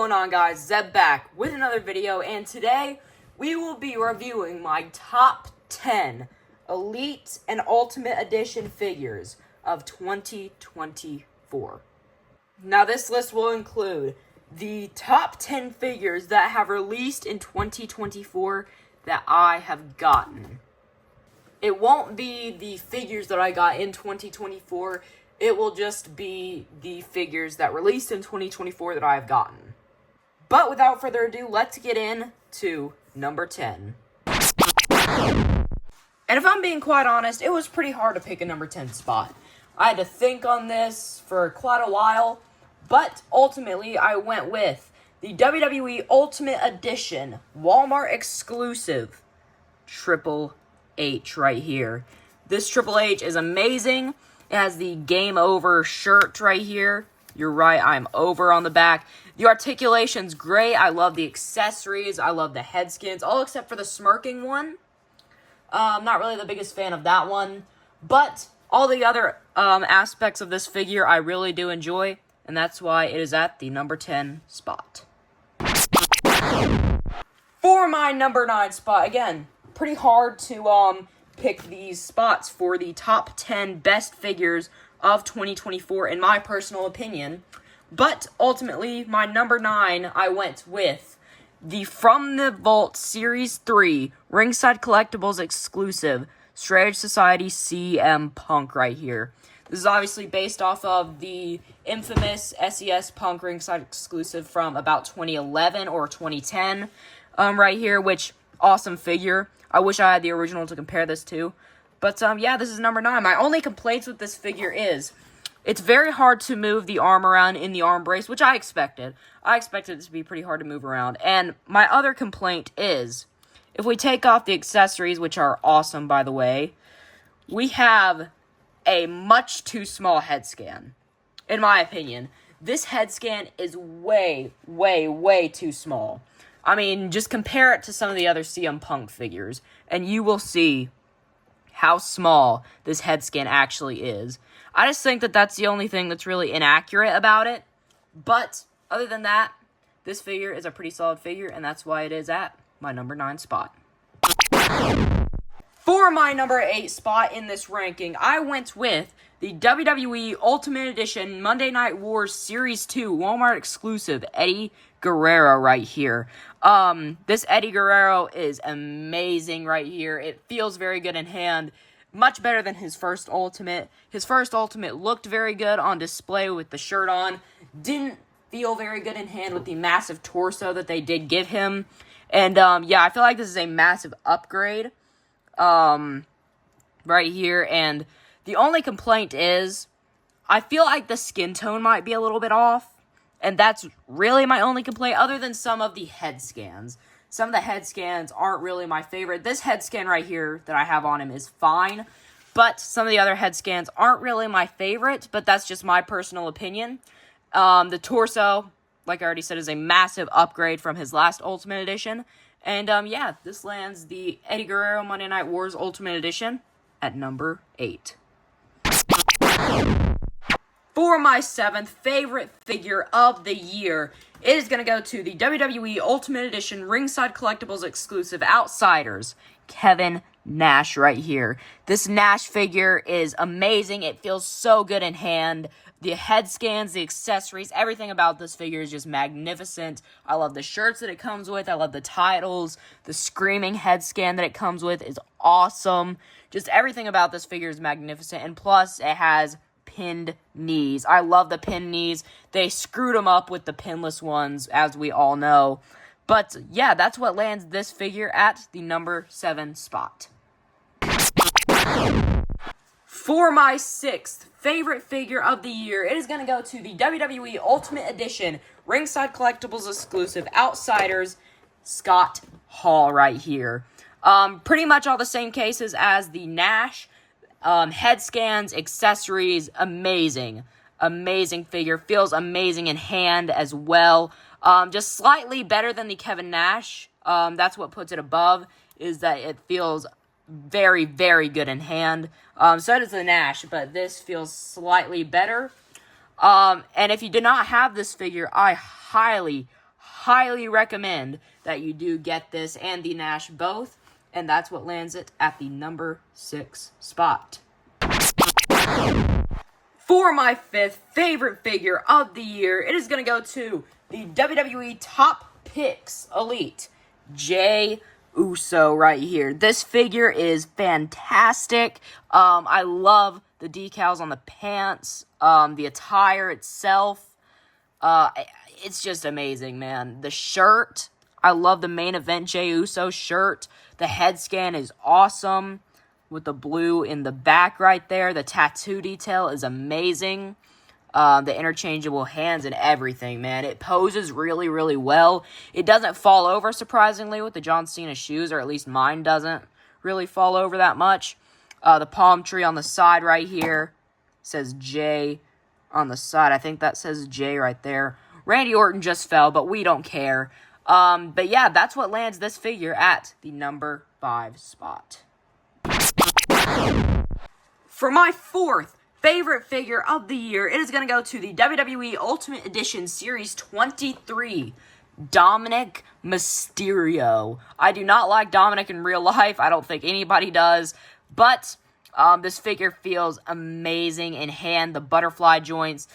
going on, guys? Zeb back with another video, and today we will be reviewing my top 10 Elite and Ultimate Edition figures of 2024. Now, this list will include the top 10 figures that have released in 2024 that I have gotten. It won't be the figures that I got in 2024. It will just be the figures that released in 2024 that I have gotten. But without further ado, let's get into number 10. And if I'm being quite honest, it was pretty hard to pick a number 10 spot. I had to think on this for quite a while, but ultimately I went with the WWE Ultimate Edition Walmart exclusive Triple H right here. This Triple H is amazing. It has the Game Over shirt right here. You're right, I'm over on the back. The articulation's great. I love the accessories. I love the head skins, all except for the smirking one. I'm not really the biggest fan of that one. But all the other aspects of this figure I really do enjoy, and that's why it is at the number 10 spot. For my number 9 spot, again, pretty hard to pick these spots for the top 10 best figures of 2024 in my personal opinion. But ultimately, my number 9, I went with the From the Vault Series 3 Ringside Collectibles exclusive Strategy Society CM Punk right here. This is obviously based off of the infamous SES Punk Ringside exclusive from about 2011 or 2010 right here, which awesome figure. I wish I had the original to compare this to. But, yeah, this is number 9. My only complaints with this figure is it's very hard to move the arm around in the arm brace, which I expected. I expected it to be pretty hard to move around. And my other complaint is, if we take off the accessories, which are awesome, by the way, we have a much too small head scan, in my opinion. This head scan is way, way, way too small. I mean, just compare it to some of the other CM Punk figures, and you will see how small this head scan actually is. I just think that that's the only thing that's really inaccurate about it. But, other than that, this figure is a pretty solid figure, and that's why it is at my number 9 spot. For my number 8 spot in this ranking, I went with the WWE Ultimate Edition Monday Night Wars Series 2 Walmart exclusive Eddie Guerrero right here. This Eddie Guerrero is amazing right here. It feels very good in hand. Much better than his first Ultimate. His first Ultimate looked very good on display with the shirt on. Didn't feel very good in hand with the massive torso that they did give him. And, yeah, I feel like this is a massive upgrade. Right here. And the only complaint is, I feel like the skin tone might be a little bit off. And that's really my only complaint, other than some of the head scans. Some of the head scans aren't really my favorite. This head scan right here that I have on him is fine. But some of the other head scans aren't really my favorite, but that's just my personal opinion. The torso, like I already said, is a massive upgrade from his last Ultimate Edition. And, yeah, this lands the Eddie Guerrero Monday Night Wars Ultimate Edition at number 8. For my 7th favorite figure of the year, it is going to go to the WWE Ultimate Edition Ringside Collectibles exclusive Outsiders, Kevin Nash right here. This Nash figure is amazing. It feels so good in hand. The head scans, the accessories, everything about this figure is just magnificent. I love the shirts that it comes with. I love the titles. The screaming head scan that it comes with is awesome. Just everything about this figure is magnificent. And plus, it has pinned knees. I love the pinned knees. They screwed them up with the pinless ones, as we all know. But, yeah, that's what lands this figure at the number 7 spot. For my 6th favorite figure of the year, it is going to go to the WWE Ultimate Edition Ringside Collectibles exclusive Outsiders, Scott Hall right here. Pretty much all the same cases as the Nash. Head scans, accessories, amazing. Amazing figure. Feels amazing in hand as well. Just slightly better than the Kevin Nash. That's what puts it above, is that it feels very, very good in hand. So does the Nash, but this feels slightly better. And if you do not have this figure, I highly, highly recommend that you do get this and the Nash both. And that's what lands it at the number 6 spot. For my 5th favorite figure of the year, it is going to go to the WWE Top Picks Elite, Jey Uso right here. This figure is fantastic. I love the decals on the pants, the attire itself. It's just amazing, man. The shirt, I love the main event Jey Uso shirt. The head scan is awesome with the blue in the back right there. The tattoo detail is amazing. The interchangeable hands and everything, man. It poses really, really well. It doesn't fall over, surprisingly, with the John Cena shoes, or at least mine doesn't really fall over that much. The palm tree on the side right here says Jey on the side. I think that says Jey right there. Randy Orton just fell, but we don't care. But yeah, that's what lands this figure at the number 5 spot. For my 4th favorite figure of the year, it is going to go to the WWE Ultimate Edition Series 23, Dominic Mysterio. I do not like Dominic in real life. I don't think anybody does. But this figure feels amazing in hand. The butterfly joints,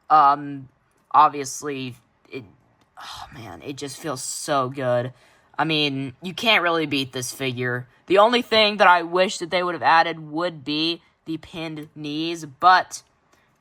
obviously, it just feels so good. I mean, you can't really beat this figure. The only thing that I wish that they would have added would be the pinned knees, but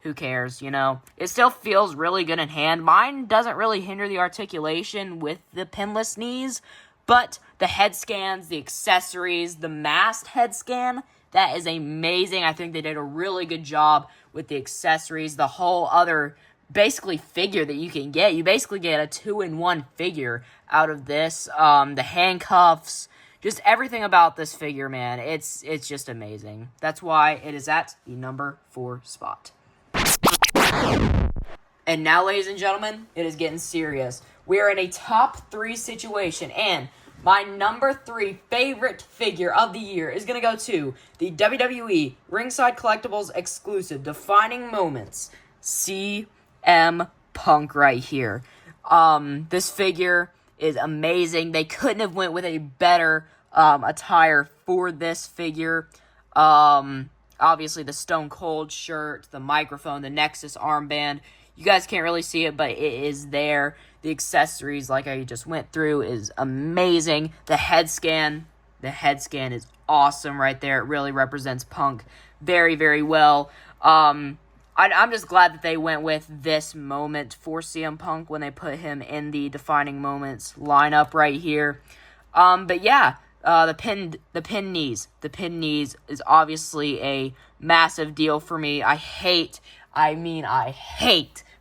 who cares, you know? It still feels really good in hand. Mine doesn't really hinder the articulation with the pinless knees, but the head scans, the accessories, the masked head scan, that is amazing. I think they did a really good job with the accessories, the whole other basically figure that you can get. You basically get a 2-in-1 figure out of this. The handcuffs, just everything about this figure, man. It's just amazing. That's why it is at the number 4 spot. And now, ladies and gentlemen, it is getting serious. We are in a top 3 situation, and my number 3 favorite figure of the year is going to go to the WWE Ringside Collectibles exclusive Defining Moments CM Punk right here. This figure is amazing. They couldn't have went with a better attire for this figure. Obviously, the Stone Cold shirt, the microphone, the Nexus armband. You guys can't really see it, but it is there. The accessories, like I just went through, is amazing. The head scan is awesome right there. It really represents Punk very, very well. I'm just glad that they went with this moment for CM Punk when they put him in the Defining Moments lineup right here. But yeah, the pinned knees. The pinned knees is obviously a massive deal for me. I hate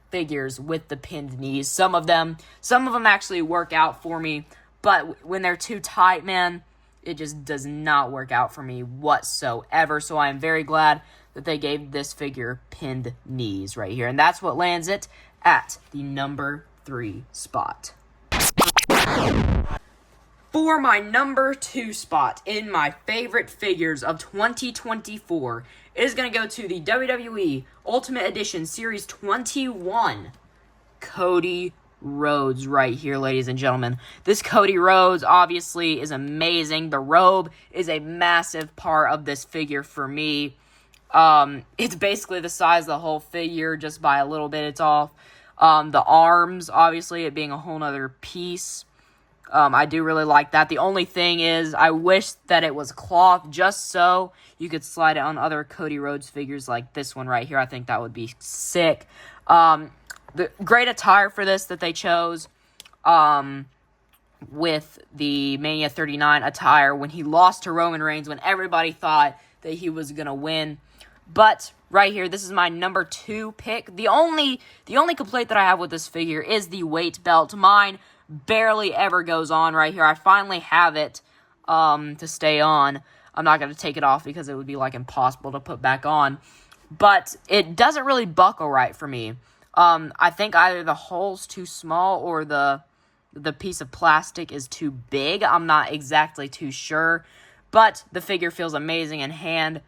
figures with the pinned knees. Some of them actually work out for me, but when they're too tight, man, it just does not work out for me whatsoever. So I am very glad that they gave this figure pinned knees right here, and that's what lands it at the number 3 spot. For my number 2 spot in my favorite figures of 2024, it is going to go to the WWE Ultimate Edition Series 21, Cody Rhodes right here, ladies and gentlemen. This Cody Rhodes obviously is amazing. The robe is a massive part of this figure for me. It's basically the size of the whole figure, just by a little bit it's off. The arms, obviously, it being a whole nother piece. I do really like that. The only thing is, I wish that it was cloth, just so you could slide it on other Cody Rhodes figures like this one right here. I think that would be sick. The great attire for this that they chose, with the Mania 39 attire when he lost to Roman Reigns, when everybody thought that he was going to win. But right here, this is my number 2 pick. The only complaint that I have with this figure is the weight belt. Mine barely ever goes on right here. I finally have it to stay on. I'm not going to take it off because it would be like impossible to put back on. But it doesn't really buckle right for me. I think either the hole's too small or the piece of plastic is too big. I'm not exactly too sure. But the figure feels amazing in hand.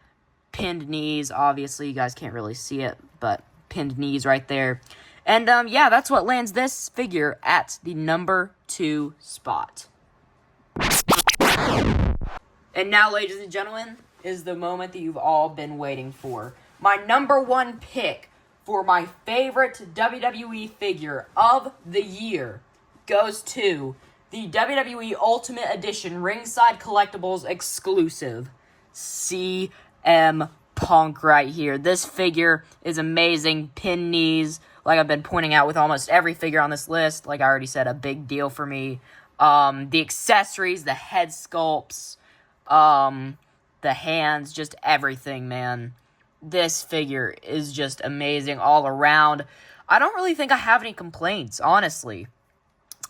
Pinned knees, obviously. You guys can't really see it, but pinned knees right there. And, yeah, that's what lands this figure at the number 2 spot. And now, ladies and gentlemen, is the moment that you've all been waiting for. My number 1 pick for my favorite WWE figure of the year goes to the WWE Ultimate Edition Ringside Collectibles exclusive, CM Punk right here. This figure is amazing. Pin knees, like I've been pointing out with almost every figure on this list. Like I already said, a big deal for me. The accessories, the head sculpts, the hands, just everything, man. This figure is just amazing all around. I don't really think I have any complaints, honestly.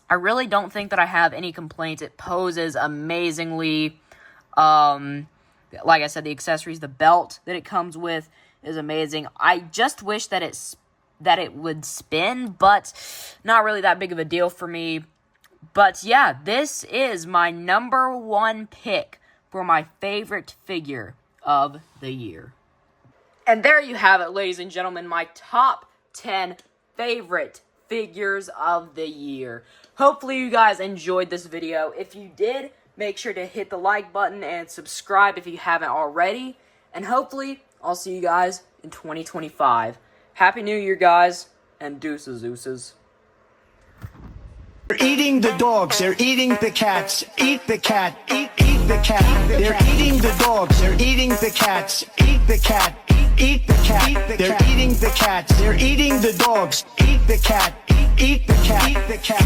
I really don't think that I have any complaints. It poses amazingly. Like I said, the accessories, the belt that it comes with is amazing. I just wish that it would spin, but not really that big of a deal for me. But yeah, this is my number 1 pick for my favorite figure of the year. And there you have it, ladies and gentlemen, my top 10 favorite figures of the year. Hopefully you guys enjoyed this video. If you did, make sure to hit the like button and subscribe if you haven't already. And hopefully, I'll see you guys in 2025. Happy New Year, guys, and deuces, ooses. They're eating the dogs, they're eating the cats. Eat the cat, eat the cat. They're eating the dogs, they're eating the cats. Eat the cat, eat the cat. They're eating the cats, they're eating the dogs. Eat the cat, eat the cat, eat the cat.